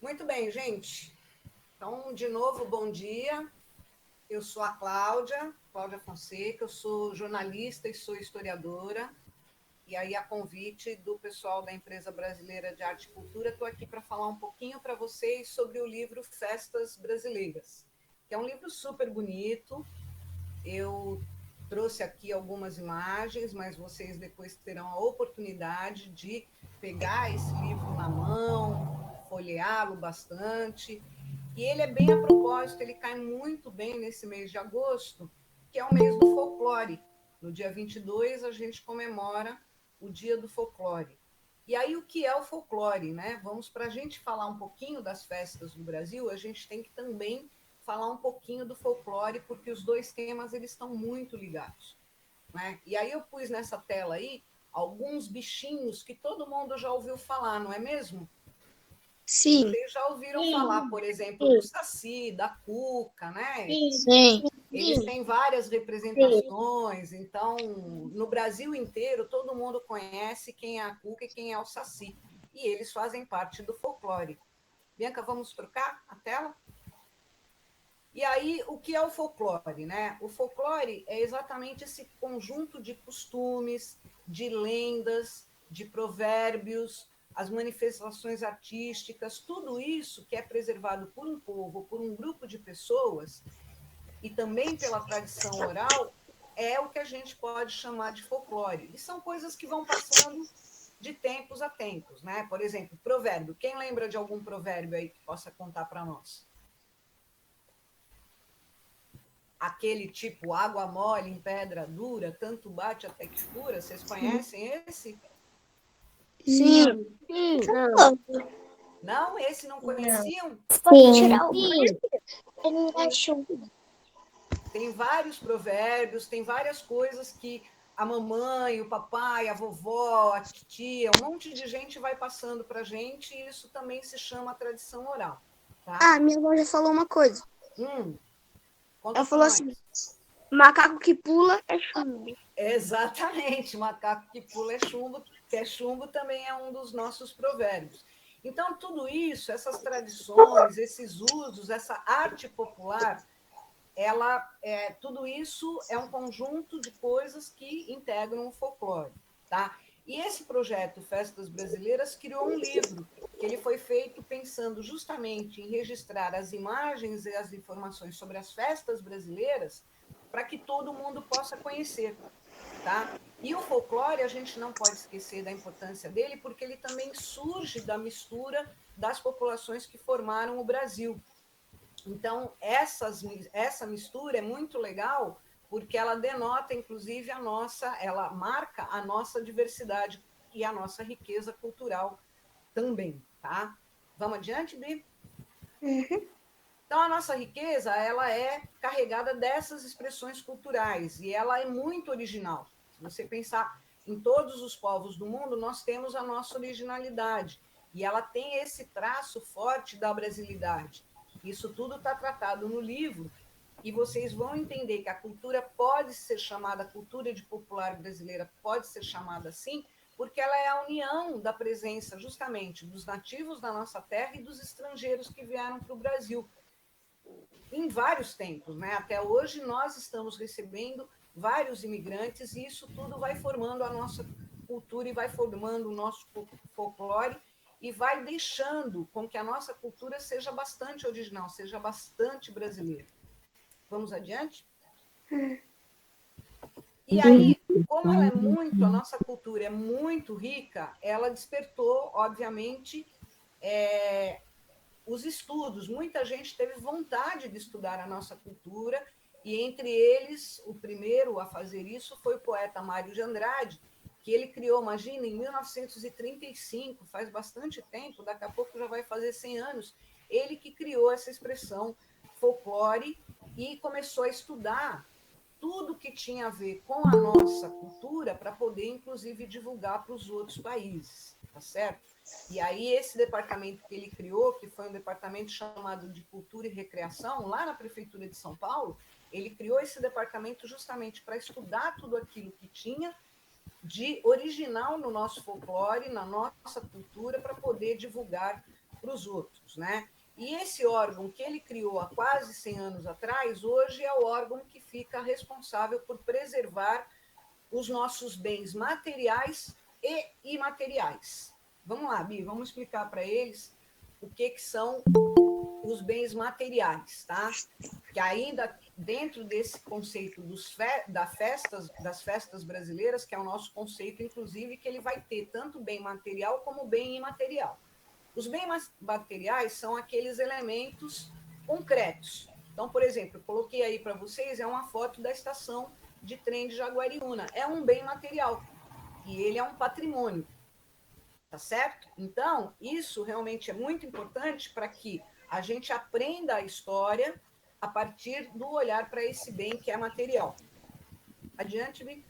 Muito bem, gente. Então, de novo, bom dia. Eu sou a Cláudia Fonseca, eu sou jornalista e sou historiadora. E aí, a convite do pessoal da Empresa Brasileira de Arte e Cultura, estou aqui para falar um pouquinho para vocês sobre o livro Festas Brasileiras, que é um livro super bonito. Eu trouxe aqui algumas imagens, mas vocês depois terão a oportunidade de pegar esse livro na mão, folheá-lo bastante. E ele é bem a propósito, ele cai muito bem nesse mês de agosto, que é o mês do folclore. No dia 22, a gente comemora o Dia do Folclore. E aí, o que é o folclore, né? Vamos, para a gente falar um pouquinho das festas do Brasil, a gente tem que também falar um pouquinho do folclore, porque os dois temas eles estão muito ligados, né? E aí eu pus nessa tela aí alguns bichinhos que todo mundo já ouviu falar, não é mesmo? Sim, Vocês já ouviram falar, por exemplo, do Saci, da Cuca, né? sim, Eles têm várias representações, então, no Brasil inteiro, todo mundo conhece quem é a Cuca e quem é o Saci. E eles fazem parte do folclore. Bianca, vamos trocar a tela? E aí, o que é o folclore, né? O folclore é exatamente esse conjunto de costumes, de lendas, de provérbios, as manifestações artísticas, tudo isso que é preservado por um povo, por um grupo de pessoas, e também pela tradição oral, é o que a gente pode chamar de folclore. E são coisas que vão passando de tempos a tempos, né? Por exemplo, provérbio. Quem lembra de algum provérbio aí que possa contar para nós? Aquele tipo água mole em pedra dura, tanto bate até que fura. Vocês conhecem esse? sim. Não, Não, esse não não. conheciam? Pode tirar o branco? Ele achou. Tem vários provérbios, tem várias coisas que a mamãe, o papai, a vovó, a titia, um monte de gente vai passando para a gente, e isso também se chama tradição oral, tá? Ah, minha avó já falou uma coisa. Hum, conta Ela para falou assim: nós. macaco que pula é chumbo. Exatamente, macaco que pula é chumbo, que é chumbo também é um dos nossos provérbios. Então, tudo isso, essas tradições, esses usos, essa arte popular, tudo isso é um conjunto de coisas que integram o folclore, tá? E esse projeto Festas Brasileiras criou um livro que ele foi feito pensando justamente em registrar as imagens e as informações sobre as festas brasileiras para que todo mundo possa conhecer, tá? E o folclore, a gente não pode esquecer da importância dele, porque ele também surge da mistura das populações que formaram o Brasil. Então, essa mistura é muito legal, porque ela denota, inclusive, ela marca a nossa diversidade e a nossa riqueza cultural também, tá? Vamos adiante, Bi? Então, a nossa riqueza, ela é carregada dessas expressões culturais, e ela é muito original. Se você pensar em todos os povos do mundo, nós temos a nossa originalidade, e ela tem esse traço forte da brasilidade. Isso tudo está tratado no livro, e vocês vão entender que a cultura pode ser chamada cultura de popular brasileira, pode ser chamada assim, porque ela é a união da presença justamente dos nativos da nossa terra e dos estrangeiros que vieram para o Brasil em vários tempos, né? Até hoje nós estamos recebendo vários imigrantes, e isso tudo vai formando a nossa cultura e vai formando o nosso folclore, e vai deixando com que a nossa cultura seja bastante original, seja bastante brasileira. Vamos adiante? E aí, como a nossa cultura é muito rica, ela despertou, obviamente, é, os estudos. Muita gente teve vontade de estudar a nossa cultura, e entre eles, o primeiro a fazer isso foi o poeta Mário de Andrade, que ele criou, imagina, em 1935, faz bastante tempo, daqui a pouco já vai fazer 100 anos, ele que criou essa expressão folclore e começou a estudar tudo que tinha a ver com a nossa cultura para poder, inclusive, divulgar para os outros países, tá certo? E aí esse departamento que ele criou, que foi um departamento chamado de Cultura e Recreação, lá na Prefeitura de São Paulo, ele criou esse departamento justamente para estudar tudo aquilo que tinha de original no nosso folclore, na nossa cultura, para poder divulgar para os outros, né? E esse órgão que ele criou há quase 100 anos atrás, hoje é o órgão que fica responsável por preservar os nossos bens materiais e imateriais. Vamos lá, Bi, vamos explicar para eles o que são os bens materiais, tá? Que ainda dentro desse conceito das festas brasileiras, que é o nosso conceito, inclusive, que ele vai ter tanto bem material como bem imaterial. Os bens materiais são aqueles elementos concretos. Então, por exemplo, eu coloquei aí para vocês, é uma foto da estação de trem de Jaguariúna. É um bem material e ele é um patrimônio, tá certo? Então, isso realmente é muito importante para que a gente aprenda a história a partir do olhar para esse bem que é material. Adiante, Vic.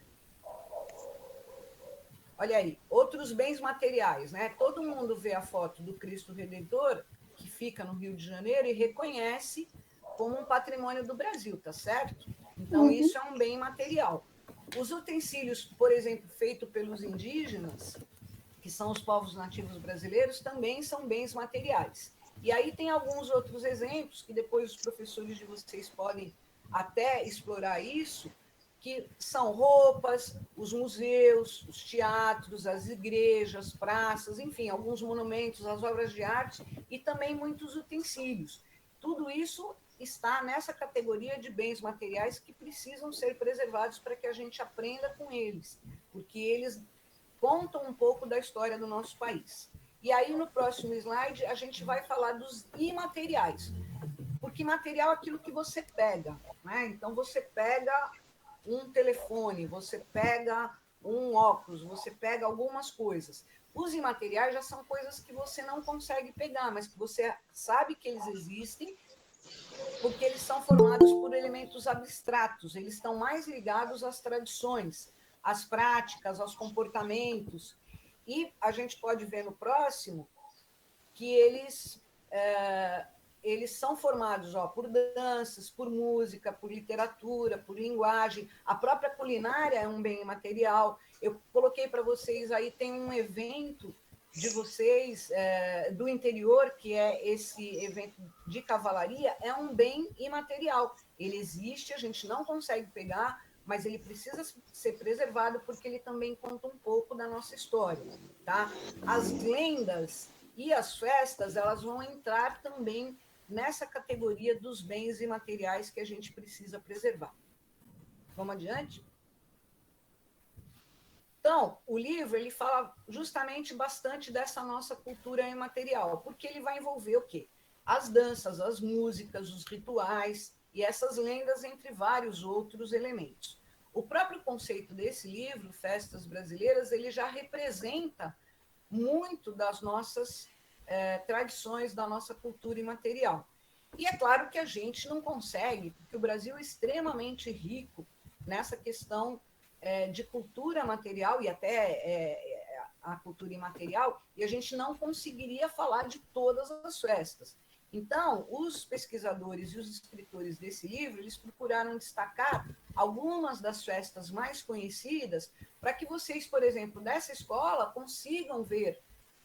Olha aí, outros bens materiais, né? Todo mundo vê a foto do Cristo Redentor, que fica no Rio de Janeiro, e reconhece como um patrimônio do Brasil, tá certo? Então, isso é um bem material. Os utensílios, por exemplo, feitos pelos indígenas, que são os povos nativos brasileiros, também são bens materiais. E aí tem alguns outros exemplos que depois os professores de vocês podem até explorar isso, que são roupas, os museus, os teatros, as igrejas, praças, enfim, alguns monumentos, as obras de arte e também muitos utensílios. Tudo isso está nessa categoria de bens materiais que precisam ser preservados para que a gente aprenda com eles, porque eles contam um pouco da história do nosso país. E aí, no próximo slide, a gente vai falar dos imateriais, porque material é aquilo que você pega, né? Então, você pega um telefone, você pega um óculos, você pega algumas coisas. Os imateriais já são coisas que você não consegue pegar, mas que você sabe que eles existem, porque eles são formados por elementos abstratos, eles estão mais ligados às tradições, às práticas, aos comportamentos. E a gente pode ver no próximo que eles são formados por danças, por música, por literatura, por linguagem. A própria culinária é um bem imaterial. Eu coloquei para vocês aí, tem um evento de vocês do interior, que é esse evento de cavalaria, é um bem imaterial. Ele existe, a gente não consegue pegar, mas ele precisa ser preservado porque ele também conta um pouco da nossa história, tá? As lendas e as festas, elas vão entrar também nessa categoria dos bens imateriais que a gente precisa preservar. Vamos adiante? Então, o livro ele fala justamente bastante dessa nossa cultura imaterial, porque ele vai envolver o quê? As danças, as músicas, os rituais e essas lendas, entre vários outros elementos. O próprio conceito desse livro, Festas Brasileiras, ele já representa muito das nossas tradições, da nossa cultura imaterial. E é claro que a gente não consegue, porque o Brasil é extremamente rico nessa questão de cultura material e até a cultura imaterial, e a gente não conseguiria falar de todas as festas. Então, os pesquisadores e os escritores desse livro, eles procuraram destacar algumas das festas mais conhecidas para que vocês, por exemplo, dessa escola, consigam ver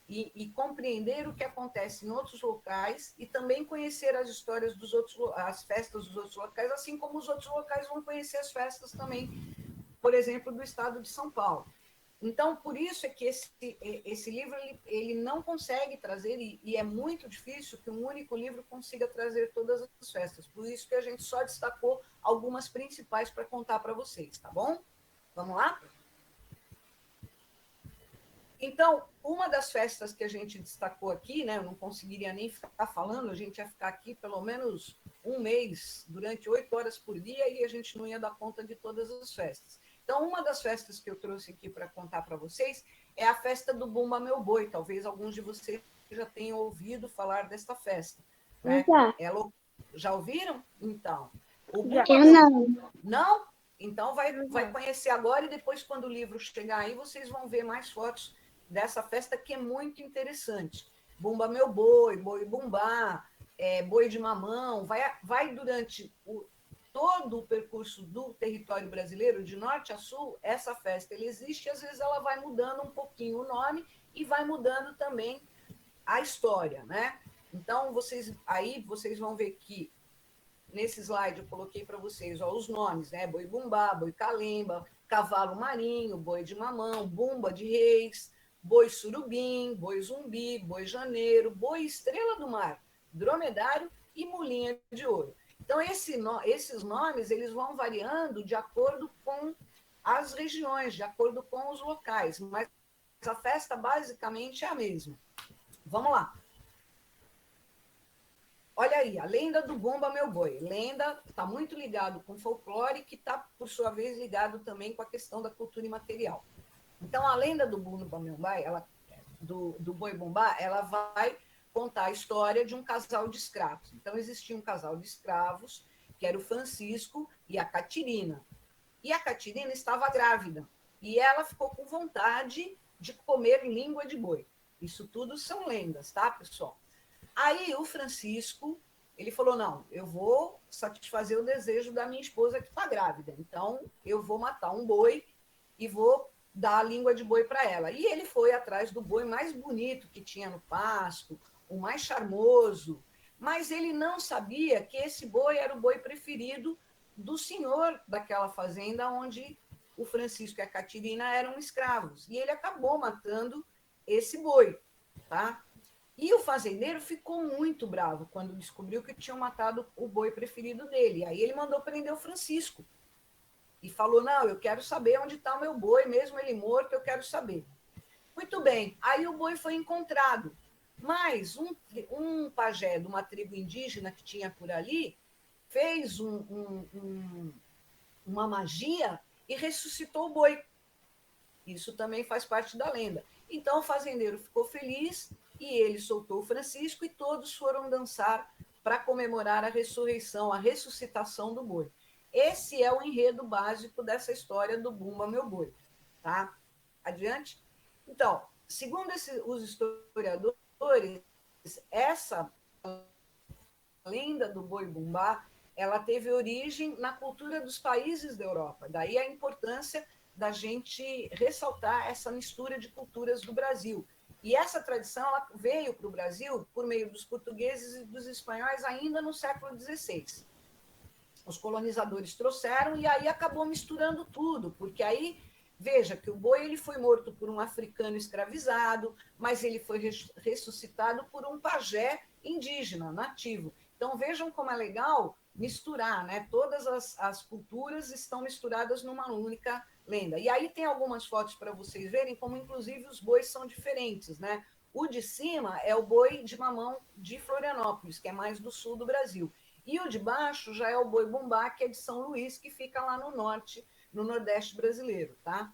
e compreender o que acontece em outros locais e também conhecer as histórias dos outros, as festas dos outros locais, assim como os outros locais vão conhecer as festas também, por exemplo, do estado de São Paulo. Então, por isso é que esse livro ele não consegue trazer, e é muito difícil que um único livro consiga trazer todas as festas. Por isso que a gente só destacou algumas principais para contar para vocês, tá bom? Vamos lá? Então, uma das festas que a gente destacou aqui, né, eu não conseguiria nem ficar falando, a gente ia ficar aqui pelo menos um mês, durante 8 horas por dia, e a gente não ia dar conta de todas as festas. Então, uma das festas que eu trouxe aqui para contar para vocês é a festa do Bumba Meu Boi. Talvez alguns de vocês já tenham ouvido falar desta festa. Né? Já ouviram? Então, o Bumba Eu Meu... não. Não? Então, vai conhecer agora e depois, quando o livro chegar aí, vocês vão ver mais fotos dessa festa que é muito interessante. Bumba Meu Boi, Boi Bumbá, Boi de Mamão, vai durante todo o percurso do território brasileiro, de norte a sul, essa festa ele existe, e às vezes ela vai mudando um pouquinho o nome e vai mudando também a história, né? Então, vocês vão ver que nesse slide eu coloquei para vocês os nomes, né? Boi bumbá, boi calemba, cavalo marinho, boi de mamão, bumba de reis, boi surubim, boi zumbi, boi janeiro, boi estrela do mar, dromedário e mulinha de ouro. Então, esses nomes eles vão variando de acordo com as regiões, de acordo com os locais, mas a festa basicamente é a mesma. Vamos lá. Olha aí, a lenda do Bumba Meu Boi. Lenda está muito ligado com folclore, que está, por sua vez, ligado também com a questão da cultura imaterial. Então, a lenda do Bumba Meu Boi, do Boi Bumbá, ela vai contar a história de um casal de escravos. Então, existia um casal de escravos, que era o Francisco e a Catirina. E a Catirina estava grávida, e ela ficou com vontade de comer língua de boi. Isso tudo são lendas, tá, pessoal? Aí o Francisco, ele falou, não, eu vou satisfazer o desejo da minha esposa que está grávida. Então, eu vou matar um boi e vou dar a língua de boi para ela. E ele foi atrás do boi mais bonito que tinha no pasto, o mais charmoso, mas ele não sabia que esse boi era o boi preferido do senhor daquela fazenda onde o Francisco e a Catirina eram escravos. E ele acabou matando esse boi, tá? E o fazendeiro ficou muito bravo quando descobriu que tinham matado o boi preferido dele. Aí ele mandou prender o Francisco e falou, não, eu quero saber onde está o meu boi, mesmo ele morto, eu quero saber. Muito bem, aí o boi foi encontrado, mas um pajé de uma tribo indígena que tinha por ali fez uma magia e ressuscitou o boi. Isso também faz parte da lenda. Então o fazendeiro ficou feliz e ele soltou o Francisco e todos foram dançar para comemorar a ressurreição, a ressuscitação do boi. Esse é o enredo básico dessa história do Bumba Meu Boi. Tá? Adiante? Então, segundo os historiadores, essa lenda do boi bumbá, ela teve origem na cultura dos países da Europa. Daí a importância da gente ressaltar essa mistura de culturas do Brasil. E essa tradição ela veio para o Brasil por meio dos portugueses e dos espanhóis ainda no século XVI. Os colonizadores trouxeram e aí acabou misturando tudo, porque aí, veja que o boi ele foi morto por um africano escravizado, mas ele foi ressuscitado por um pajé indígena, nativo. Então vejam como é legal misturar, né? Todas as culturas estão misturadas numa única lenda. E aí tem algumas fotos para vocês verem como, inclusive, os bois são diferentes, né? O de cima é o boi de mamão de Florianópolis, que é mais do sul do Brasil. E o de baixo já é o boi bumbá, que é de São Luís, que fica lá no norte, no nordeste brasileiro, tá?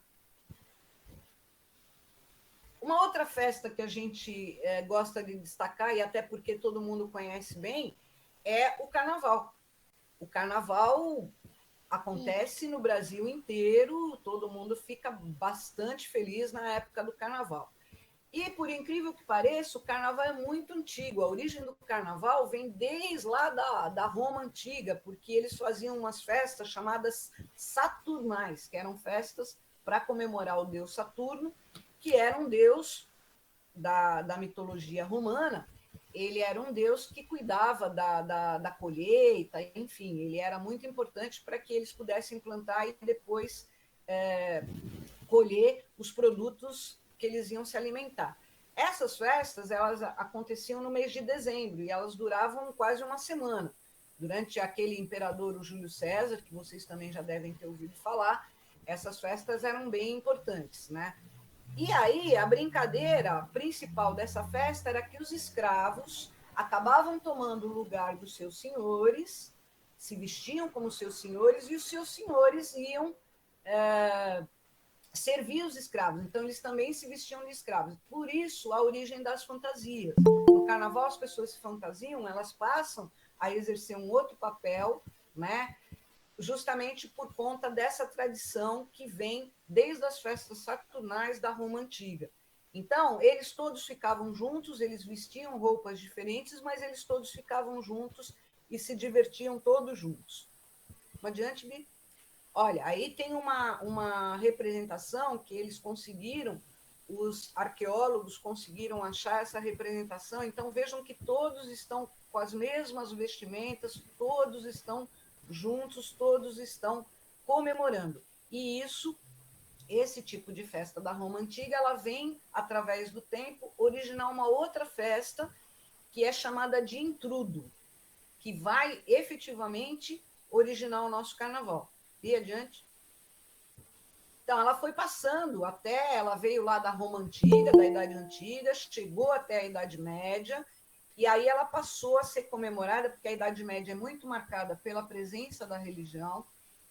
Uma outra festa que a gente gosta de destacar, e até porque todo mundo conhece bem, é o carnaval. O carnaval acontece no Brasil inteiro, todo mundo fica bastante feliz na época do carnaval. E, por incrível que pareça, o carnaval é muito antigo. A origem do carnaval vem desde lá da Roma Antiga, porque eles faziam umas festas chamadas saturnais, que eram festas para comemorar o deus Saturno, que era um deus da mitologia romana. Ele era um deus que cuidava da colheita, enfim, ele era muito importante para que eles pudessem plantar e depois colher os produtos que eles iam se alimentar. Essas festas elas aconteciam no mês de dezembro e elas duravam quase uma semana. Durante aquele imperador, o Júlio César, que vocês também já devem ter ouvido falar, essas festas eram bem importantes, né? E aí, a brincadeira principal dessa festa era que os escravos acabavam tomando o lugar dos seus senhores, se vestiam como seus senhores, e os seus senhores iam servir os escravos. Então, eles também se vestiam de escravos. Por isso, a origem das fantasias. No carnaval, as pessoas se fantasiam, elas passam a exercer um outro papel, né? Justamente por conta dessa tradição que vem desde as festas saturnais da Roma Antiga. Então, eles todos ficavam juntos, eles vestiam roupas diferentes, mas eles todos ficavam juntos e se divertiam todos juntos. Adiante, Bi? Olha, aí tem uma representação que eles conseguiram os arqueólogos conseguiram achar essa representação. Então, vejam que todos estão com as mesmas vestimentas, todos estão juntos, todos estão comemorando. E esse tipo de festa da Roma Antiga, ela vem, através do tempo, originar uma outra festa que é chamada de intrudo, que vai efetivamente originar o nosso carnaval. E adiante. Então, ela foi passando até, ela veio lá da Roma Antiga, da Idade Antiga, chegou até a Idade Média, e aí ela passou a ser comemorada, porque a Idade Média é muito marcada pela presença da religião,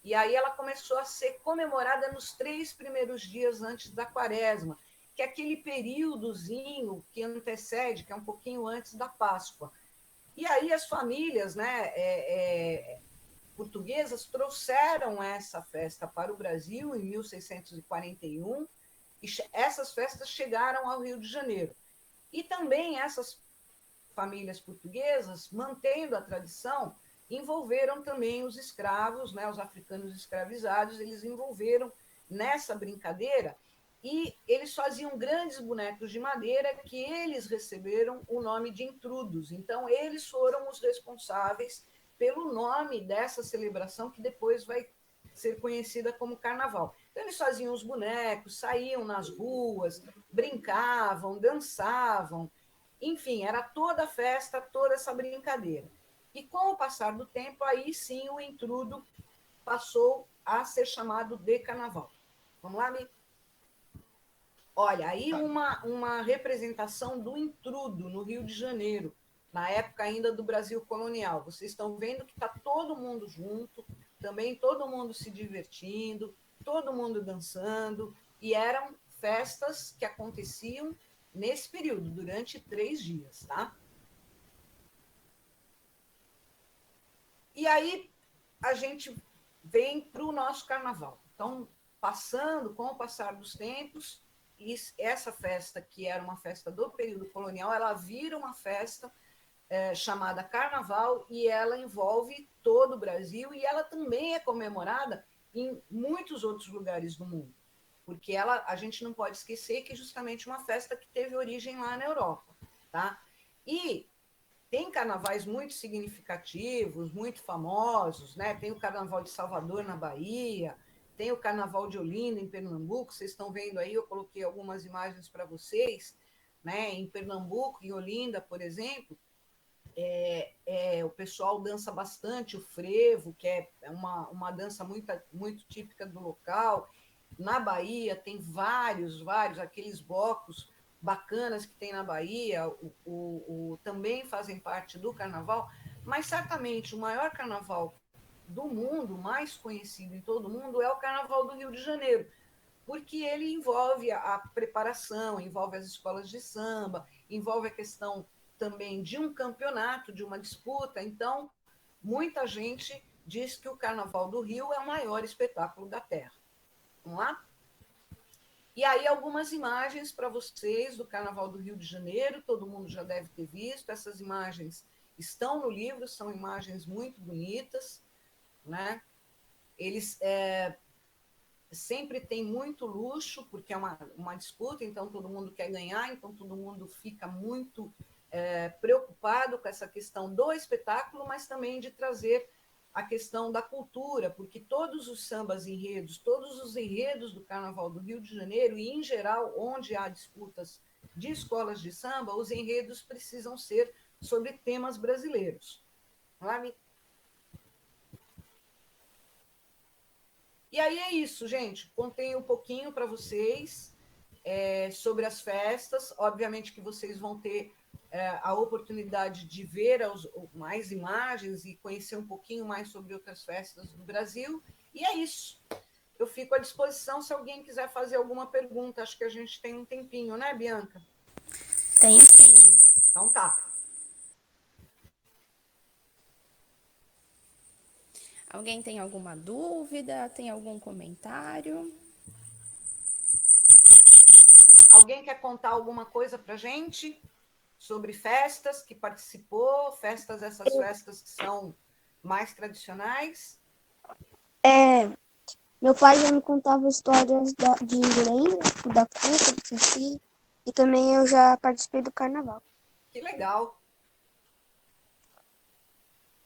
e aí ela começou a ser comemorada nos 3 primeiros dias antes da Quaresma, que é aquele períodozinho que antecede, que é um pouquinho antes da Páscoa. E aí as famílias, né, portuguesas trouxeram essa festa para o Brasil em 1641, e essas festas chegaram ao Rio de Janeiro. E também essas famílias portuguesas, mantendo a tradição, envolveram também os escravos, né, os africanos escravizados, eles envolveram nessa brincadeira, e eles faziam grandes bonecos de madeira que eles receberam o nome de intrudos. Então, eles foram os responsáveis pelo nome dessa celebração, que depois vai ser conhecida como Carnaval. Então, eles faziam os bonecos, saíam nas ruas, brincavam, dançavam, enfim, era toda a festa, toda essa brincadeira. E com o passar do tempo, aí sim o intrudo passou a ser chamado de Carnaval. Vamos lá, Mi? Olha, aí uma representação do intrudo no Rio de Janeiro, na época ainda do Brasil colonial. Vocês estão vendo que está todo mundo junto, também todo mundo se divertindo, todo mundo dançando, e eram festas que aconteciam nesse período, durante 3 dias, tá? E aí a gente vem para o nosso carnaval. Então, com o passar dos tempos, essa festa, que era uma festa do período colonial, ela vira uma festa chamada Carnaval, e ela envolve todo o Brasil, e ela também é comemorada em muitos outros lugares do mundo, porque a gente não pode esquecer que é justamente uma festa que teve origem lá na Europa, tá? E tem carnavais muito significativos, muito famosos, né? Tem o Carnaval de Salvador, na Bahia, tem o Carnaval de Olinda, em Pernambuco. Vocês estão vendo aí, eu coloquei algumas imagens para vocês, né? Em Pernambuco, em Olinda, por exemplo, o pessoal dança bastante o frevo, que é uma dança muito típica do local. Na Bahia tem vários, aqueles blocos bacanas que tem na Bahia, também fazem parte do carnaval, mas certamente o maior carnaval do mundo, mais conhecido em todo o mundo, é o Carnaval do Rio de Janeiro, porque ele envolve a preparação, envolve as escolas de samba, envolve a questão também de um campeonato, de uma disputa. Então, muita gente diz que o Carnaval do Rio é o maior espetáculo da Terra. Vamos lá? E aí, algumas imagens para vocês do Carnaval do Rio de Janeiro, todo mundo já deve ter visto. Essas imagens estão no livro, são imagens muito bonitas, né? Eles sempre têm muito luxo, porque é uma disputa, então todo mundo quer ganhar, então todo mundo fica muito preocupado com essa questão do espetáculo, mas também de trazer a questão da cultura, porque todos os sambas enredos, todos os enredos do Carnaval do Rio de Janeiro, e em geral, onde há disputas de escolas de samba, os enredos precisam ser sobre temas brasileiros. Sabe? E aí é isso, gente. Contei um pouquinho para vocês sobre as festas. Obviamente que vocês vão ter a oportunidade de ver mais imagens e conhecer um pouquinho mais sobre outras festas do Brasil. E é isso. Eu fico à disposição se alguém quiser fazer alguma pergunta. Acho que a gente tem um tempinho, né, Bianca? Tem sim. Então tá. Alguém tem alguma dúvida? Tem algum comentário? Alguém quer contar alguma coisa para gente sobre festas que participou? Essas festas que são mais tradicionais? Meu pai já me contava histórias de lendas, tipo, da Cuca, do Saci. E também eu já participei do carnaval. Que legal.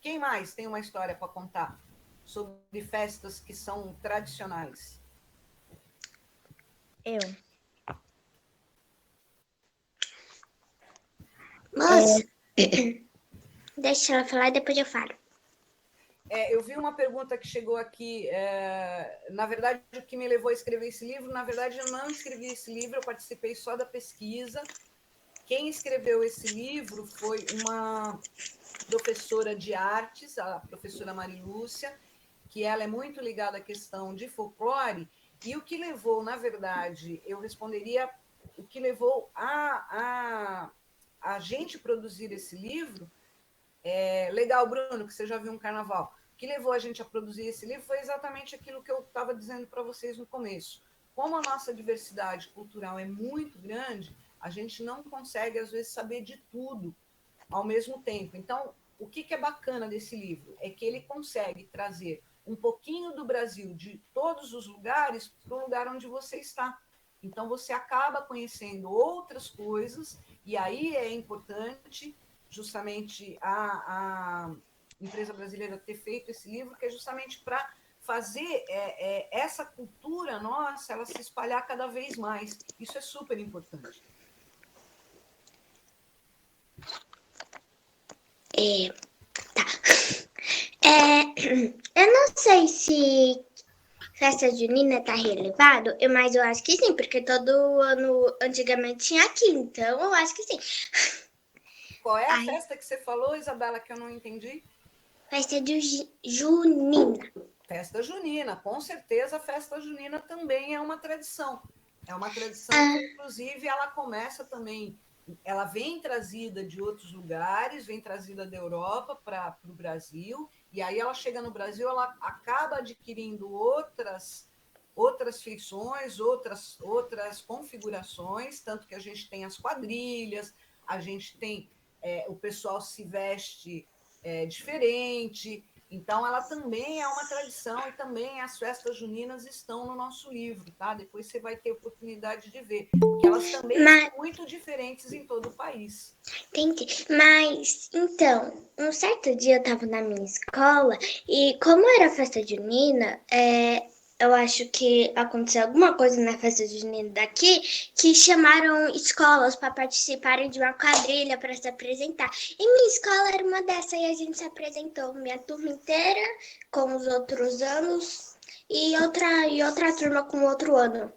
Quem mais tem uma história para contar sobre festas que são tradicionais? Eu. Mas, Deixa ela falar e depois eu falo. Eu vi uma pergunta que chegou aqui. Na verdade, o que me levou a escrever esse livro, na verdade, eu não escrevi esse livro, eu participei só da pesquisa. Quem escreveu esse livro foi uma professora de artes, a professora Marilúcia, que ela é muito ligada à questão de folclore, e o que levou, na verdade, eu responderia o que levou a gente produzir esse livro. Legal, Bruno, que você já viu um carnaval. O que levou a gente a produzir esse livro foi exatamente aquilo que eu estava dizendo para vocês no começo. Como a nossa diversidade cultural é muito grande, a gente não consegue, às vezes, saber de tudo ao mesmo tempo. Então, o que é bacana desse livro? É que ele consegue trazer um pouquinho do Brasil, de todos os lugares, para o lugar onde você está. Então, você acaba conhecendo outras coisas, e aí é importante justamente a empresa brasileira ter feito esse livro, que é justamente para fazer essa cultura nossa ela se espalhar cada vez mais. Isso é super importante. Eu não sei se festa junina tá relevado, mas eu acho que sim, porque todo ano antigamente tinha aqui, então eu acho que sim. Qual é a Ai, festa que você falou, Isabela, que eu não entendi? festa de junina. Festa junina, com certeza a festa junina também é uma tradição. É uma tradição que, Ah, inclusive, ela começa também, ela vem trazida de outros lugares, vem trazida da Europa para o Brasil, e aí ela chega no Brasil, ela acaba adquirindo outras feições, outras configurações, tanto que a gente tem as quadrilhas, a gente tem o pessoal se veste diferente. Então, ela também é uma tradição e também as festas juninas estão no nosso livro, tá? Depois você vai ter oportunidade de ver, que elas também são mas, muito diferentes em todo o país. entendi. Mas, então, um certo dia eu tava na minha escola e como era festa junina, eu acho que aconteceu alguma coisa na festa junina daqui que chamaram escolas para participarem de uma quadrilha para se apresentar. E minha escola era uma dessas e a gente se apresentou, minha turma inteira com os outros anos e outra turma com outro ano.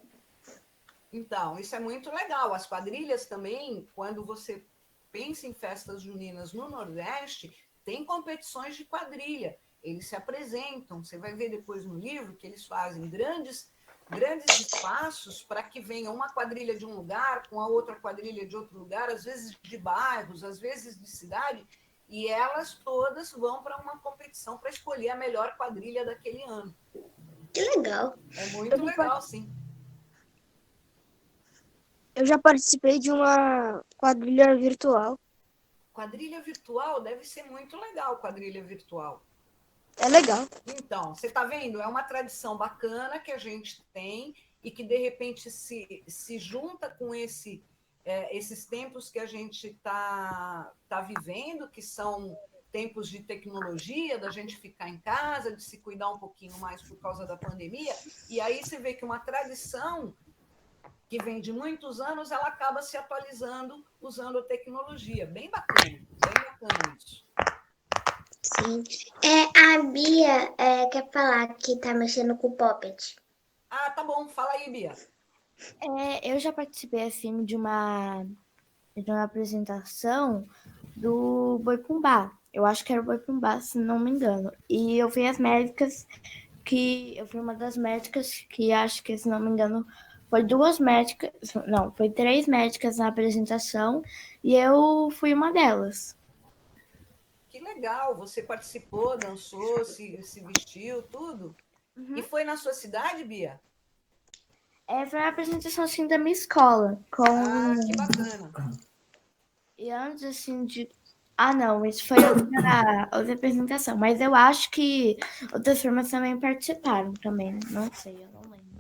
Então, isso é muito legal. As quadrilhas também, quando você pensa em festas juninas no Nordeste, tem competições de quadrilha. Eles se apresentam. Você vai ver depois no livro que eles fazem grandes espaços para que venha uma quadrilha de um lugar com a outra quadrilha de outro lugar, às vezes de bairros, às vezes de cidade, e elas todas vão para uma competição para escolher a melhor quadrilha daquele ano. Que legal. É muito legal, sim. eu já participei de uma quadrilha virtual. Quadrilha virtual deve ser muito legal, quadrilha virtual. É legal. Então, você está vendo? É uma tradição bacana que a gente tem e que, de repente, se junta com esses tempos que a gente tá vivendo, que são tempos de tecnologia, da gente ficar em casa, de se cuidar um pouquinho mais por causa da pandemia. E aí você vê que uma tradição que vem de muitos anos, ela acaba se atualizando usando a tecnologia. Bem bacana isso. Sim. A Bia quer falar que tá mexendo com o Poppet. Ah, tá bom, fala aí, Bia. Eu já participei assim de uma apresentação do Boi Bumbá. Eu acho que era o Boi Bumbá, se não me engano. E eu fui eu fui uma das médicas que acho que, se não me engano, foi 3 médicas na apresentação e eu fui uma delas. Que legal, você participou, dançou, se vestiu, tudo. E foi na sua cidade, Bia? Foi uma apresentação assim da minha escola. Ah, que bacana. E antes assim Ah, não, isso foi outra apresentação. Mas eu acho que outras turmas também participaram também. Não sei, eu não lembro.